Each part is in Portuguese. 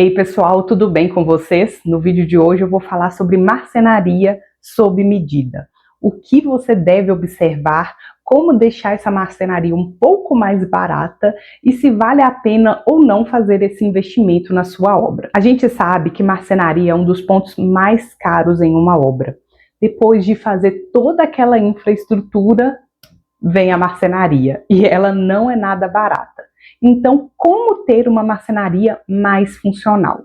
Ei pessoal, tudo bem com vocês? No vídeo de hoje eu vou falar sobre marcenaria sob medida. O que você deve observar, como deixar essa marcenaria um pouco mais barata e se vale a pena ou não fazer esse investimento na sua obra. A gente sabe que marcenaria é um dos pontos mais caros em uma obra. Depois de fazer toda aquela infraestrutura, vem a marcenaria e ela não é nada barata. Então, como ter uma marcenaria mais funcional?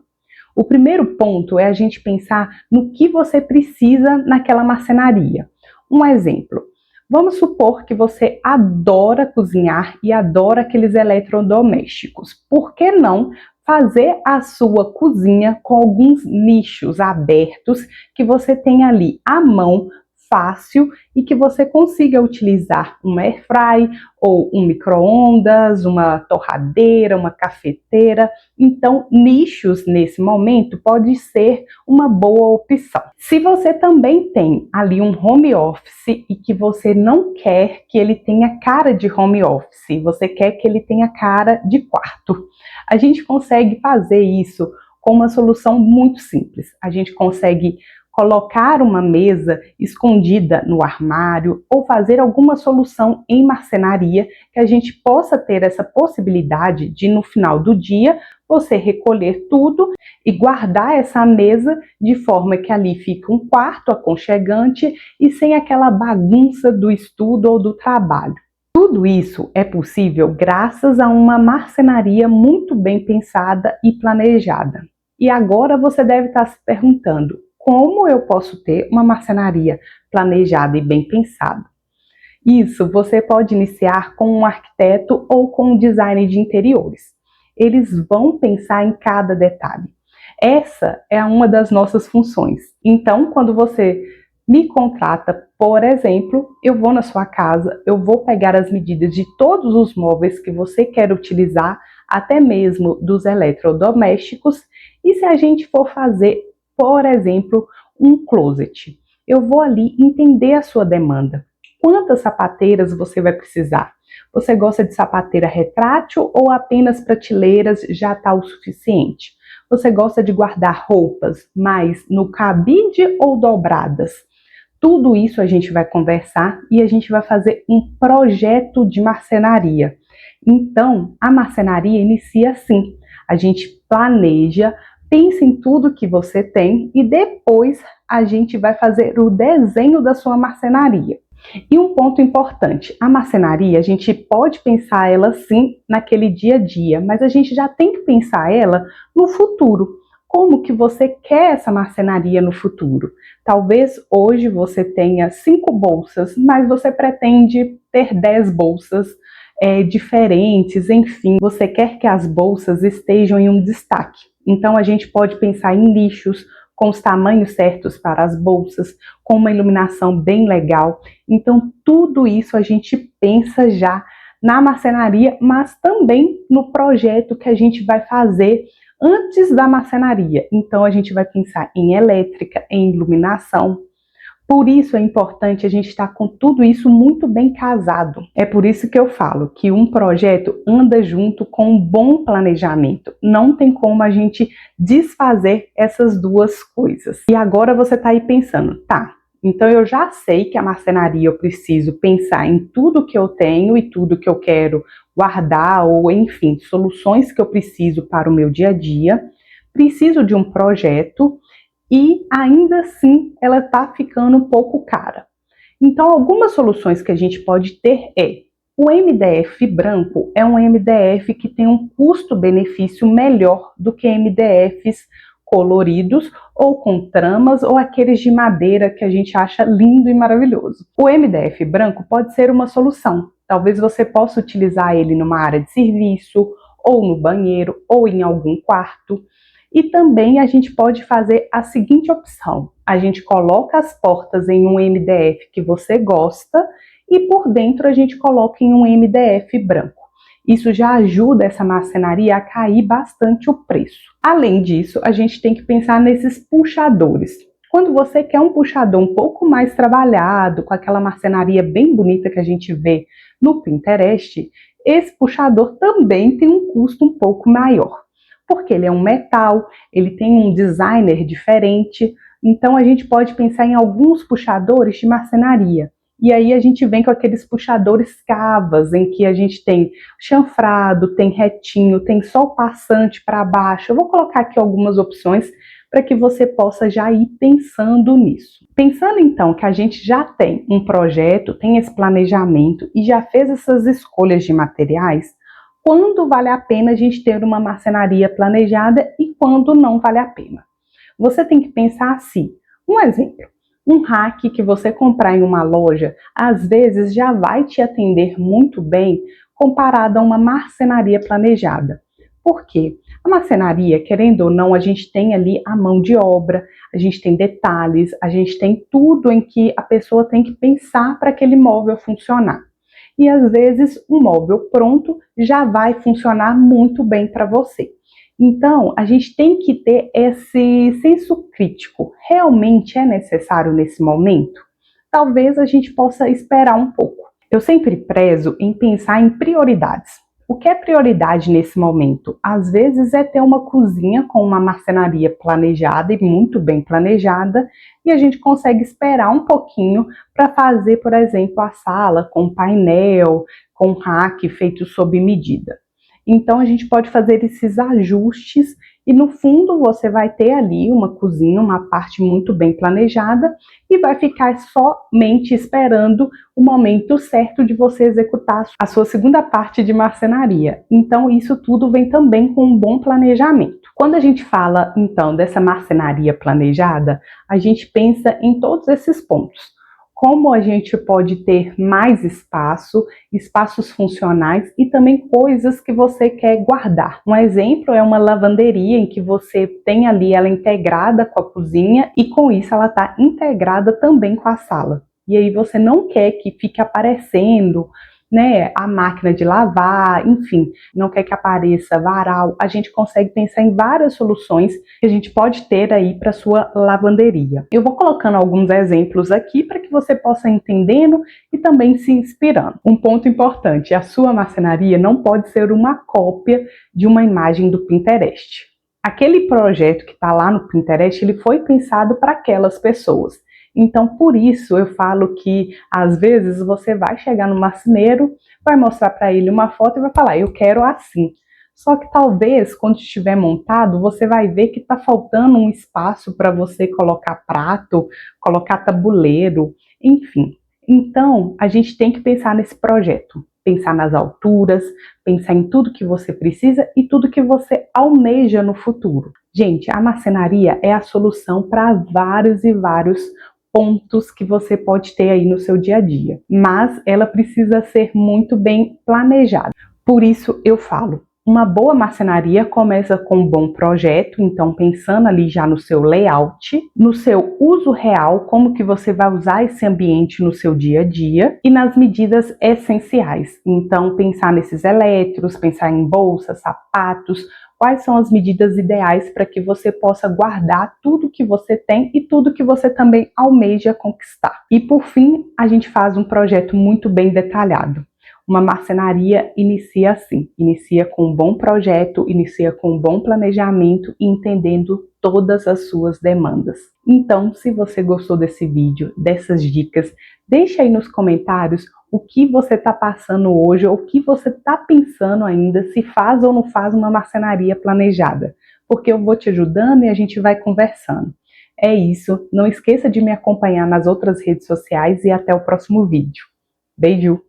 O primeiro ponto é a gente pensar no que você precisa naquela marcenaria. Um exemplo, vamos supor que você adora cozinhar e adora aqueles eletrodomésticos. Por que não fazer a sua cozinha com alguns nichos abertos que você tem ali à mão, fácil, e que você consiga utilizar um air fry ou um micro-ondas, uma torradeira, uma cafeteira. Então, nichos nesse momento pode ser uma boa opção. Se você também tem ali um home office e que você não quer que ele tenha cara de home office, você quer que ele tenha cara de quarto, a gente consegue fazer isso com uma solução muito simples. A gente consegue colocar uma mesa escondida no armário ou fazer alguma solução em marcenaria que a gente possa ter essa possibilidade de, no final do dia, você recolher tudo e guardar essa mesa de forma que ali fique um quarto aconchegante e sem aquela bagunça do estudo ou do trabalho. Tudo isso é possível graças a uma marcenaria muito bem pensada e planejada. E agora você deve estar se perguntando: como eu posso ter uma marcenaria planejada e bem pensada? Isso você pode iniciar com um arquiteto ou com um designer de interiores. Eles vão pensar em cada detalhe. Essa é uma das nossas funções. Então, quando você me contrata, por exemplo, eu vou na sua casa, eu vou pegar as medidas de todos os móveis que você quer utilizar, até mesmo dos eletrodomésticos, e se a gente for fazer, por exemplo, um closet, eu vou ali entender a sua demanda. Quantas sapateiras você vai precisar? Você gosta de sapateira retrátil ou apenas prateleiras já está o suficiente? Você gosta de guardar roupas mais no cabide ou dobradas? Tudo isso a gente vai conversar e a gente vai fazer um projeto de marcenaria. Então, a marcenaria inicia assim: a gente planeja, pensa em tudo que você tem e depois a gente vai fazer o desenho da sua marcenaria. E um ponto importante, a marcenaria, a gente pode pensar ela sim naquele dia a dia, mas a gente já tem que pensar ela no futuro. Como que você quer essa marcenaria no futuro? Talvez hoje você tenha 5 bolsas, mas você pretende ter 10 bolsas diferentes, enfim, você quer que as bolsas estejam em um destaque. Então a gente pode pensar em nichos com os tamanhos certos para as bolsas, com uma iluminação bem legal. Então tudo isso a gente pensa já na marcenaria, mas também no projeto que a gente vai fazer antes da marcenaria. Então a gente vai pensar em elétrica, em iluminação. Por isso é importante a gente estar com tudo isso muito bem casado. É por isso que eu falo que um projeto anda junto com um bom planejamento. Não tem como a gente desfazer essas duas coisas. E agora você está aí pensando, tá, então eu já sei que a marcenaria eu preciso pensar em tudo que eu tenho e tudo que eu quero guardar, ou enfim, soluções que eu preciso para o meu dia a dia. Preciso de um projeto e ainda assim ela está ficando um pouco cara. Então, algumas soluções que a gente pode ter o MDF branco é um MDF que tem um custo-benefício melhor do que MDFs coloridos ou com tramas ou aqueles de madeira que a gente acha lindo e maravilhoso. O MDF branco pode ser uma solução. Talvez você possa utilizar ele numa área de serviço, ou no banheiro, ou em algum quarto. E também a gente pode fazer a seguinte opção: a gente coloca as portas em um MDF que você gosta e por dentro a gente coloca em um MDF branco. Isso já ajuda essa marcenaria a cair bastante o preço. Além disso, a gente tem que pensar nesses puxadores. Quando você quer um puxador um pouco mais trabalhado, com aquela marcenaria bem bonita que a gente vê no Pinterest, esse puxador também tem um custo um pouco maior. porque ele é um metal, ele tem um designer diferente, então a gente pode pensar em alguns puxadores de marcenaria. E aí a gente vem com aqueles puxadores cavas, em que a gente tem chanfrado, tem retinho, tem só o passante para baixo. Eu vou colocar aqui algumas opções para que você possa já ir pensando nisso. Pensando então que a gente já tem um projeto, tem esse planejamento e já fez essas escolhas de materiais, quando vale a pena a gente ter uma marcenaria planejada e quando não vale a pena? Você tem que pensar assim, um exemplo. Um rack que você comprar em uma loja, às vezes já vai te atender muito bem comparado a uma marcenaria planejada. Por quê? A marcenaria, querendo ou não, a gente tem ali a mão de obra, a gente tem detalhes, a gente tem tudo em que a pessoa tem que pensar para aquele móvel funcionar. E às vezes um móvel pronto já vai funcionar muito bem para você. Então, a gente tem que ter esse senso crítico. Realmente é necessário nesse momento? Talvez a gente possa esperar um pouco. Eu sempre prezo em pensar em prioridades. O que é prioridade nesse momento? Às vezes é ter uma cozinha com uma marcenaria planejada e muito bem planejada, e a gente consegue esperar um pouquinho para fazer, por exemplo, a sala com painel, com rack feito sob medida. Então a gente pode fazer esses ajustes e no fundo você vai ter ali uma cozinha, uma parte muito bem planejada e vai ficar somente esperando o momento certo de você executar a sua segunda parte de marcenaria. Então isso tudo vem também com um bom planejamento. Quando a gente fala então dessa marcenaria planejada, a gente pensa em todos esses pontos. Como a gente pode ter mais espaço, espaços funcionais e também coisas que você quer guardar. Um exemplo é uma lavanderia em que você tem ali ela integrada com a cozinha e com isso ela está integrada também com a sala. E aí você não quer que fique aparecendo, né, a máquina de lavar, enfim, não quer que apareça varal. A gente consegue pensar em várias soluções que a gente pode ter aí para sua lavanderia. Eu vou colocando alguns exemplos aqui para que você possa ir entendendo e também se inspirando. Um ponto importante, a sua marcenaria não pode ser uma cópia de uma imagem do Pinterest. Aquele projeto que está lá no Pinterest, ele foi pensado para aquelas pessoas. Então, por isso eu falo que às vezes você vai chegar no marceneiro, vai mostrar para ele uma foto e vai falar, eu quero assim. Só que talvez quando estiver montado, você vai ver que está faltando um espaço para você colocar prato, colocar tabuleiro, enfim. Então, a gente tem que pensar nesse projeto. Pensar nas alturas, pensar em tudo que você precisa e tudo que você almeja no futuro. Gente, a marcenaria é a solução para vários e vários pontos que você pode ter aí no seu dia a dia, mas ela precisa ser muito bem planejada. Por isso eu falo, uma boa marcenaria começa com um bom projeto, então pensando ali já no seu layout, no seu uso real, como que você vai usar esse ambiente no seu dia a dia e nas medidas essenciais. Então pensar nesses eletros, pensar em bolsas, sapatos, quais são as medidas ideais para que você possa guardar tudo que você tem e tudo que você também almeja conquistar. E por fim, a gente faz um projeto muito bem detalhado. Uma marcenaria inicia assim, inicia com um bom projeto, inicia com um bom planejamento e entendendo todas as suas demandas. Então, se você gostou desse vídeo, dessas dicas, deixa aí nos comentários o que você está passando hoje, ou o que você está pensando ainda, se faz ou não faz uma marcenaria planejada, porque eu vou te ajudando e a gente vai conversando. É isso, não esqueça de me acompanhar nas outras redes sociais e até o próximo vídeo. Beijo!